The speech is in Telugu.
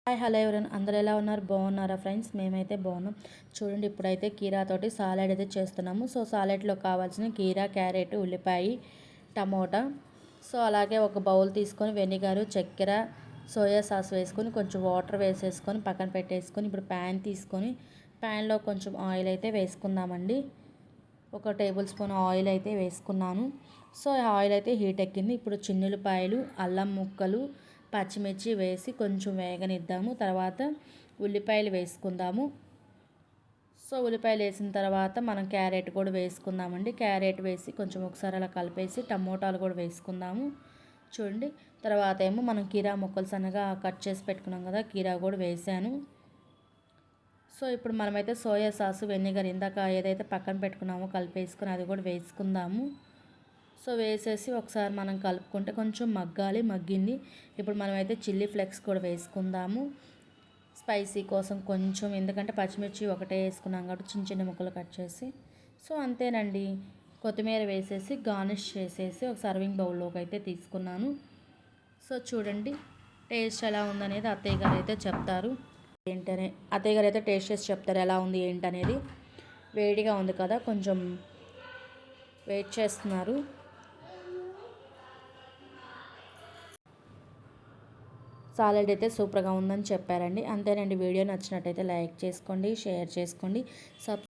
హాయ్ హలో ఎవరైనా అందరూ ఎలా ఉన్నారు? బాగున్నారా ఫ్రెండ్స్? మేమైతే బాగున్నాం. చూడండి, ఇప్పుడైతే కీరాతోటి సాలెడ్ అయితే చేస్తున్నాము. సో సాలెడ్లో కావాల్సిన కీరా, క్యారెట్, ఉల్లిపాయ, టమోటా, సో అలాగే ఒక బౌల్ తీసుకొని వెనిగరు, చక్కెర, సోయా సాస్ వేసుకొని కొంచెం వాటర్ వేసేసుకొని పక్కన పెట్టేసుకొని ఇప్పుడు ప్యాన్ తీసుకొని ప్యాన్లో కొంచెం ఆయిల్ అయితే వేసుకుందామండి. ఒక టేబుల్ స్పూన్ ఆయిల్ అయితే వేసుకున్నాను. సో ఆయిల్ అయితే హీట్ ఎక్కింది. ఇప్పుడు చిన్నులపాయలు, అల్లం ముక్కలు, పచ్చిమిర్చి వేసి కొంచెం వేగనిద్దాము. తర్వాత ఉల్లిపాయలు వేసుకుందాము. సో ఉల్లిపాయలు వేసిన తర్వాత మనం క్యారెట్ కూడా వేసుకుందామండి. క్యారెట్ వేసి కొంచెం ఒకసారి అలా కలిపేసి టమోటాలు కూడా వేసుకుందాము. చూడండి, తర్వాత ఏమో మనం కీరా ముక్కలు సన్నగా కట్ చేసి పెట్టుకున్నాం కదా, కీరా కూడా వేసాను. సో ఇప్పుడు మనమైతే సోయా సాసు, వెనిగర్ ఇందాక ఏదైతే పక్కన పెట్టుకున్నామో కలిపేసుకొని అది కూడా వేసుకుందాము. సో వేసేసి ఒకసారి మనం కలుపుకుంటే కొంచెం మగ్గింది. ఇప్పుడు మనమైతే చిల్లీ ఫ్లేక్స్ కూడా వేసుకుందాము స్పైసీ కోసం కొంచెం, ఎందుకంటే పచ్చిమిర్చి ఒకటే వేసుకున్నాం కాబట్టి చిన్న చిన్న ముక్కలు కట్ చేసి. సో అంతేనండి, కొత్తిమీర వేసేసి గార్నిష్ చేసేసి ఒక సర్వింగ్ బౌల్లోకి అయితే తీసుకున్నాను. సో చూడండి, టేస్ట్ ఎలా ఉందనేది అత్తయ్య గారు అయితే చెప్తారు. అత్తయ్య గారు అయితే టేస్ట్ చేసి చెప్తారు ఎలా ఉంది ఏంటనేది. వేడిగా ఉంది కదా, కొంచెం వెయిట్ చేస్తున్నారు. సాలెడ్ అయితే సూపర్గా ఉందని చెప్పారండి. అంతేనండి, వీడియో నచ్చినట్టయితే లైక్ చేసుకోండి, షేర్ చేసుకోండి,